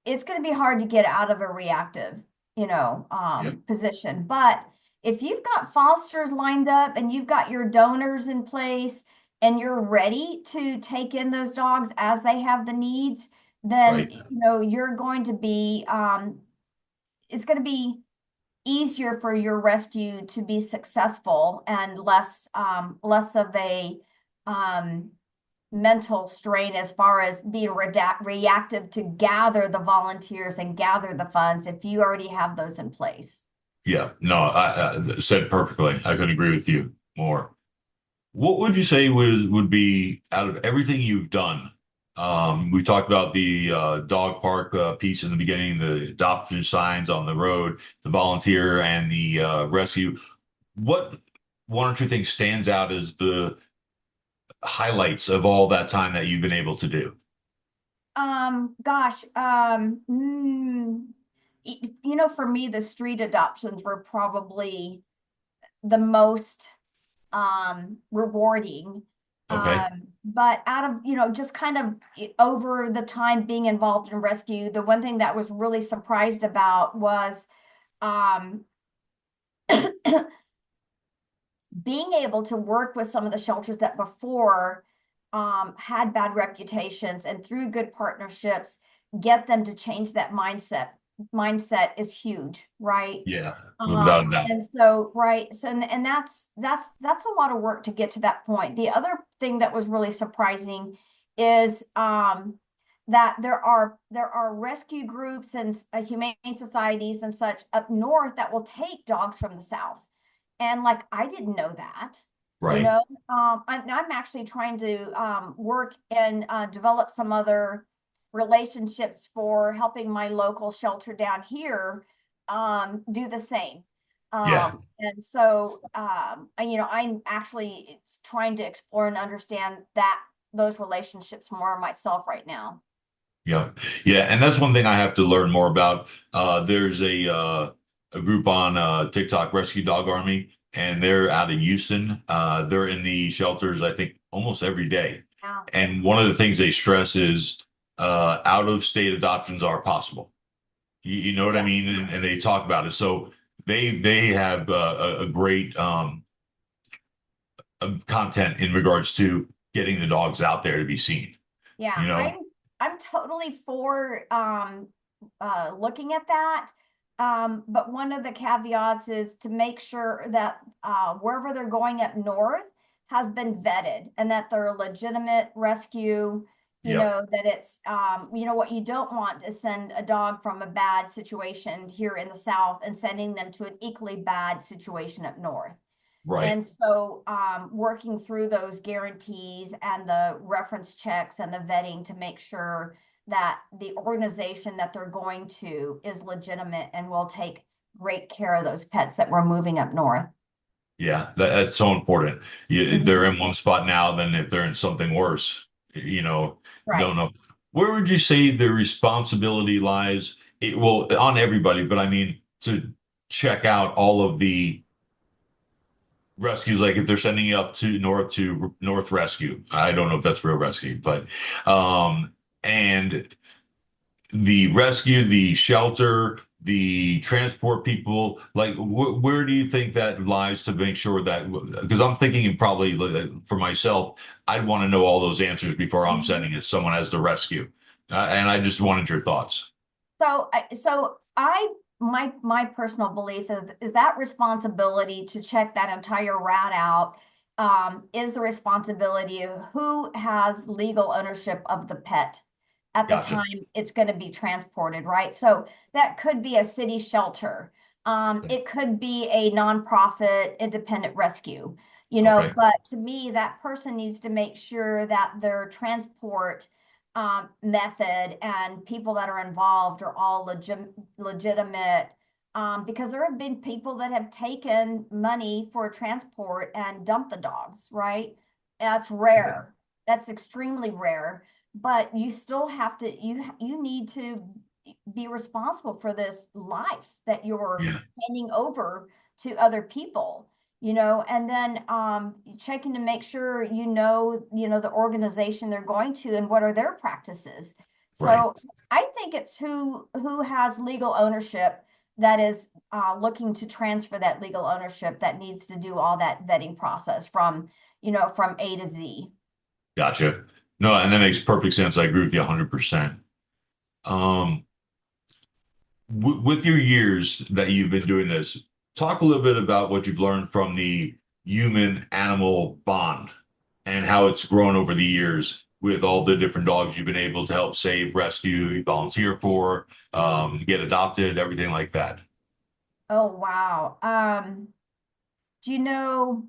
Speaker 2: it's going to be hard to get out of a reactive,
Speaker 1: Yep.
Speaker 2: position. But if you've got fosters lined up and you've got your donors in place and you're ready to take in those dogs as they have the needs, then
Speaker 1: Right.
Speaker 2: you're going to be it's going to be easier for your rescue to be successful and less of a um, mental strain as far as being reactive to gather the volunteers and gather the funds if you already have those in place.
Speaker 1: Yeah. No, I said perfectly. I couldn't agree with you more. What would you say would be out of everything you've done? We talked about the dog park piece in the beginning, the adoption signs on the road, the volunteer, and the rescue. What one or two things stands out as the highlights of all that time that you've been able to do?
Speaker 2: Gosh, For me, the street adoptions were probably the most rewarding.
Speaker 1: Okay.
Speaker 2: But out of, just kind of over the time being involved in rescue, the one thing that was really surprised about was um, being able to work with some of the shelters that before had bad reputations, and through good partnerships, get them to change that mindset is huge, right?
Speaker 1: Yeah, without a doubt.
Speaker 2: And so, right. So, and that's a lot of work to get to that point. The other thing that was really surprising is that there are rescue groups and humane societies and such up north that will take dogs from the south. And like, I didn't know that, you
Speaker 1: Right.
Speaker 2: know. I'm actually trying to work and develop some other relationships for helping my local shelter down here do the same.
Speaker 1: Yeah.
Speaker 2: And so, I'm actually trying to explore and understand those relationships more myself right now.
Speaker 1: Yeah. Yeah. And that's one thing I have to learn more about. There's a group on TikTok, Rescue Dog Army, and they're out of Houston. They're in the shelters, I think, almost every day.
Speaker 2: Yeah.
Speaker 1: And one of the things they stress is out of state adoptions are possible. You know what I
Speaker 2: Yeah.
Speaker 1: mean? And they talk about it. So they have a great content in regards to getting the dogs out there to be seen.
Speaker 2: Yeah,
Speaker 1: You know?
Speaker 2: I'm totally for looking at that. But one of the caveats is to make sure that wherever they're going up north has been vetted, and that they're a legitimate rescue,
Speaker 1: Yep.
Speaker 2: that it's what you don't want is send a dog from a bad situation here in the south and sending them to an equally bad situation up north.
Speaker 1: Right.
Speaker 2: And so, working through those guarantees and the reference checks and the vetting to make sure that the organization that they're going to is legitimate and will take great care of those pets that we're moving up north.
Speaker 1: Yeah, that's so important. They're
Speaker 2: Mhm.
Speaker 1: in one spot now, then if they're in something worse, don't
Speaker 2: Right.
Speaker 1: know. Where would you say the responsibility lies? Well, on everybody, but I mean to check out all of the rescues, like if they're sending you up to North Rescue. I don't know if that's real rescue, but and the rescue, the shelter, the transport people, like where do you think that lies to make sure that, because I'm thinking probably for myself, I'd want to know all those answers before I'm
Speaker 2: Mhm.
Speaker 1: sending it someone as the rescue. And I just wanted your thoughts.
Speaker 2: My personal belief is that responsibility to check that entire route out is the responsibility of who has legal ownership of the pet at the
Speaker 1: Gotcha.
Speaker 2: time it's going to be transported, right? So that could be a city shelter. It could be a nonprofit independent rescue,
Speaker 1: Okay.
Speaker 2: but to me, that person needs to make sure that their transport method and people that are involved are all legitimate. Because there have been people that have taken money for transport and dumped the dogs, right? That's
Speaker 1: Yeah.
Speaker 2: rare. That's extremely rare. But you still have to, you need to be responsible for this life that you're
Speaker 1: Yeah.
Speaker 2: handing over to other people, and then checking to make sure the organization they're going to and what are their practices.
Speaker 1: Right.
Speaker 2: So I think it's who has legal ownership that is looking to transfer that legal ownership that needs to do all that vetting process from A to Z.
Speaker 1: Gotcha. No, and that makes perfect sense. I agree with you 100%. Um, with your years that you've been doing this, talk a little bit about what you've learned from the human animal bond and how it's grown over the years with all the different dogs you've been able to help save, rescue, volunteer for, get adopted, everything like that.
Speaker 2: Oh, wow. Do you know,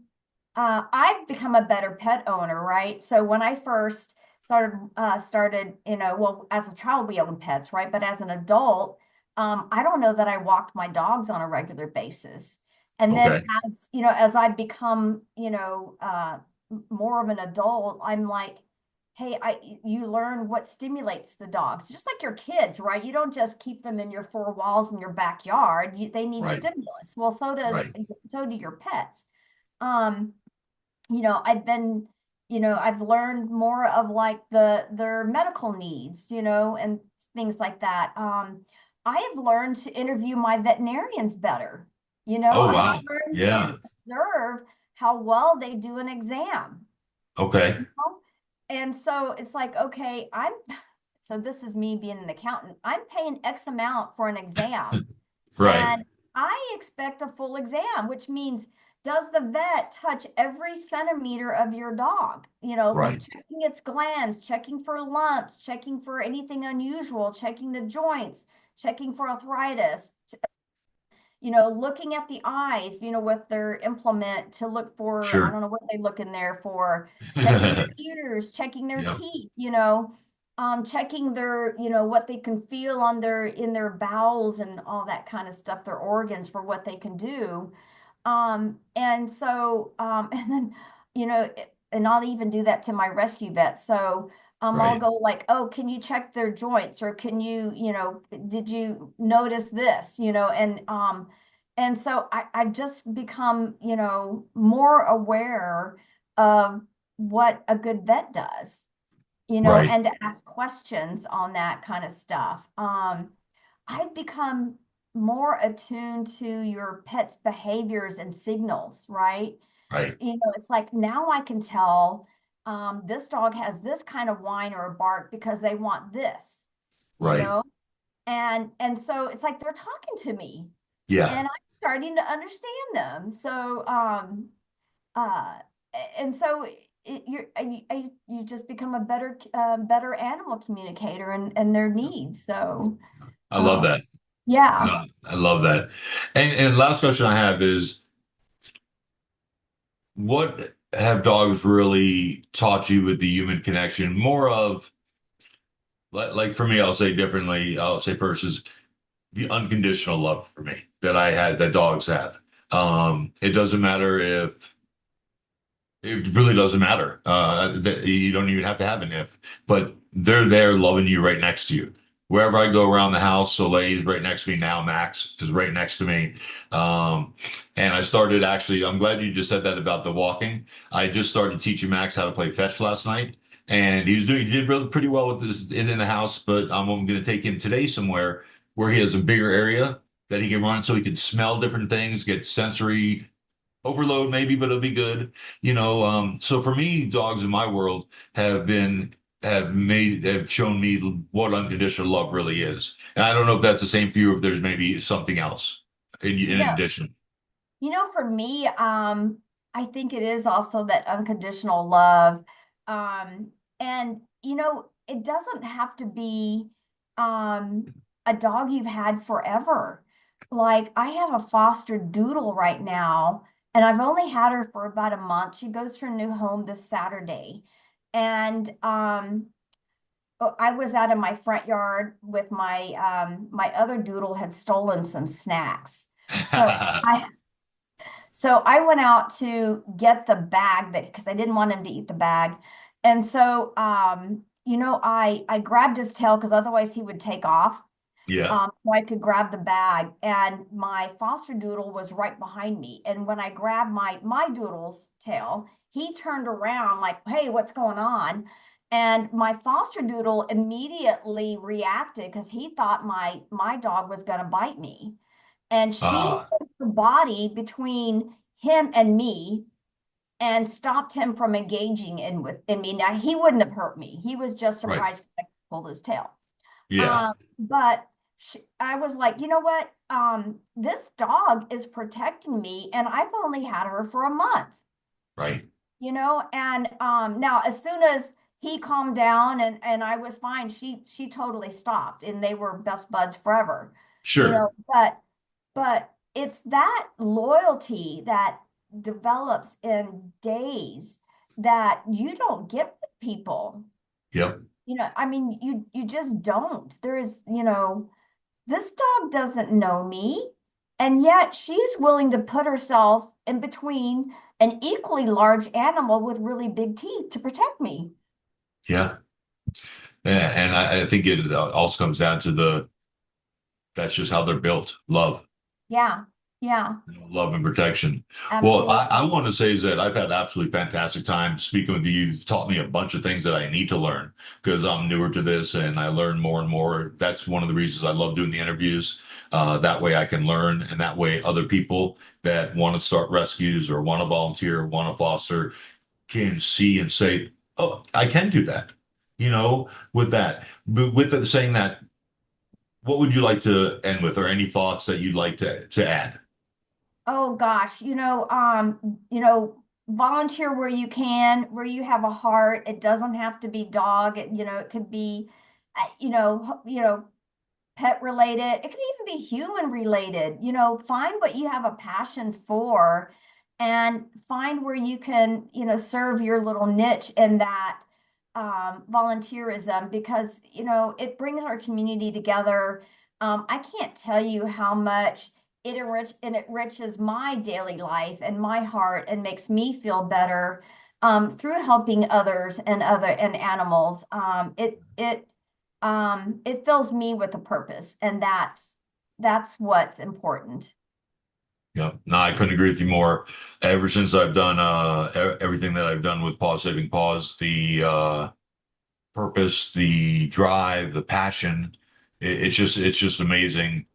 Speaker 2: I've become a better pet owner, right? So when I first started, well, as a child we owned pets, right? But as an adult, I don't know that I walked my dogs on a regular basis. And then
Speaker 1: Okay.
Speaker 2: as I become, more of an adult, I'm like, hey, you learn what stimulates the dogs, just like your kids, right? You don't just keep them in your four walls in your backyard. They need
Speaker 1: Right.
Speaker 2: stimulus. Well,
Speaker 1: Right.
Speaker 2: so do your pets. Um, I've been, I've learned more of like their medical needs, and things like that. I have learned to interview my veterinarians better.
Speaker 1: Oh,
Speaker 2: I've
Speaker 1: wow.
Speaker 2: learned
Speaker 1: Yeah.
Speaker 2: to observe how well they do an exam.
Speaker 1: Okay.
Speaker 2: And so it's like, okay, so this is me being an accountant. I'm paying X amount for an exam,
Speaker 1: Right.
Speaker 2: and I expect a full exam, which means does the vet touch every centimeter of your dog?
Speaker 1: Right.
Speaker 2: Checking its glands, checking for lumps, checking for anything unusual, checking the joints, checking for arthritis, looking at the eyes, with their implement to look for, I
Speaker 1: Sure.
Speaker 2: don't know what they look in there for, checking their ears, checking their
Speaker 1: Yeah.
Speaker 2: teeth, checking their, what they can feel in their bowels and all that kind of stuff, their organs for what they can do. And so, and then, and I'll even do that to my rescue vet. So, I'll
Speaker 1: Right.
Speaker 2: go like, oh, can you check their joints, or can you, did you notice this, and so I've just become, more aware of what a good vet does,
Speaker 1: Right.
Speaker 2: and to ask questions on that kind of stuff. I've become more attuned to your pet's behaviors and signals, right?
Speaker 1: Right.
Speaker 2: It's like now I can tell this dog has this kind of whine or a bark because they want this, you
Speaker 1: Right.
Speaker 2: know? And so it's like they're talking to me
Speaker 1: Yeah.
Speaker 2: and I'm starting to understand them. So uh and so you just become a better animal communicator and their needs. So
Speaker 1: I love
Speaker 2: um
Speaker 1: that.
Speaker 2: yeah.
Speaker 1: No, I love that. And last question I have is, what have dogs really taught you with the human connection? More of, like for me, I'll say differently. I'll say versus the unconditional love for me that I had, that dogs have. It doesn't matter if it really doesn't matter. That you don't even have to have an if, but they're there loving you right next to you. Wherever I go around the house, Soleil's right next to me now. Max is right next to me. Um, and I started actually, I'm glad you just said that about the walking. I just started teaching Max how to play fetch last night. And he did really pretty well with this in the house, but I'm going to take him today somewhere where he has a bigger area that he can run so he can smell different things, get sensory overload maybe, but it'll be good. So for me, dogs in my world have shown me what unconditional love really is. And I don't know if that's the same for you, if there's maybe something else in
Speaker 2: You know,
Speaker 1: addition.
Speaker 2: For me, I think it is also that unconditional love. Um, and it doesn't have to be a dog you've had forever. Like I have a foster doodle right now, and I've only had her for about a month. She goes to her new home this Saturday. And I was out in my front yard with my other doodle had stolen some snacks. So I I went out to get the bag that because I didn't want him to eat the bag. And so I grabbed his tail because otherwise he would take off.
Speaker 1: Yeah.
Speaker 2: So I could grab the bag, and my foster doodle was right behind me. And when I grabbed my doodle's tail, he turned around like, "Hey, what's going on?" And my foster doodle immediately reacted because he thought my dog was going to bite me. And she
Speaker 1: Ah,
Speaker 2: put her body between him and me and stopped him from engaging in me. Now he wouldn't have hurt me. He was just
Speaker 1: right.
Speaker 2: surprised because I pulled his tail.
Speaker 1: Yeah.
Speaker 2: But I was like, you know what? This dog is protecting me, and I've only had her for a month.
Speaker 1: Right.
Speaker 2: And now as soon as he calmed down and I was fine, she totally stopped, and they were best buds forever.
Speaker 1: Sure.
Speaker 2: But it's that loyalty that develops in days that you don't get with people.
Speaker 1: Yep.
Speaker 2: I mean, you just don't. This dog doesn't know me, and yet she's willing to put herself in between an equally large animal with really big teeth to protect me.
Speaker 1: Yeah. Yeah, and I think it also comes down to that's just how they're built. Love.
Speaker 2: Yeah. Yeah.
Speaker 1: Love and protection. Well, I
Speaker 2: Absolutely.
Speaker 1: want to say is that I've had absolutely fantastic time speaking with you. You've taught me a bunch of things that I need to learn because I'm newer to this and I learn more and more. That's one of the reasons I love doing the interviews. That way I can learn, and that way other people that want to start rescues or want to volunteer, want to foster, can see and say, "Oh, I can do that." With that, but with saying that, what would you like to end with, or any thoughts that you'd like to add?
Speaker 2: Oh gosh, volunteer where you can, where you have a heart. It doesn't have to be dog. It could be, pet related. It could even be human related. Find what you have a passion for and find where you can, serve your little niche in that volunteerism because, it brings our community together. I can't tell you how much it enriches my daily life and my heart and makes me feel better through helping others and animals. It fills me with a purpose, and that's what's important.
Speaker 1: Yeah, no, I couldn't agree with you more. Ever since I've done everything that I've done with Paws Saving Paws, the purpose, the drive, the passion. It's just amazing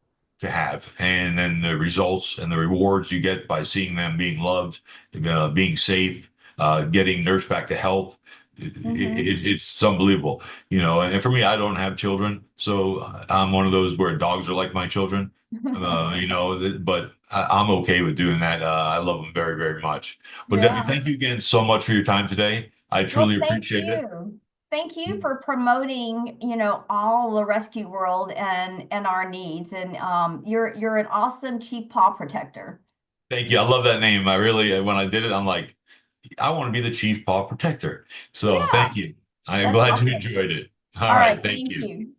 Speaker 1: to have. And then the results and the rewards you get by seeing them being loved, being safe, getting nursed back to health.
Speaker 2: Hmm.
Speaker 1: It's unbelievable, And for me, I don't have children, so I'm one of those where dogs are like my children. But I'm okay with doing that. I love them very, very much. Well, Debbie,
Speaker 2: Yeah.
Speaker 1: thank you again so much for your time today. I
Speaker 2: Well,
Speaker 1: truly
Speaker 2: thank
Speaker 1: appreciate it.
Speaker 2: you. Thank you for promoting, all the rescue world and our needs. And you're an awesome chief paw protector.
Speaker 1: Thank you. I love that name. I really, when I did it, I'm like, I want to be the chief paw protector. So
Speaker 2: Yeah,
Speaker 1: thank you. I am
Speaker 2: that's
Speaker 1: glad you
Speaker 2: awesome.
Speaker 1: enjoyed it. All
Speaker 2: All
Speaker 1: right.
Speaker 2: right,
Speaker 1: Thank
Speaker 2: thank
Speaker 1: you.
Speaker 2: you.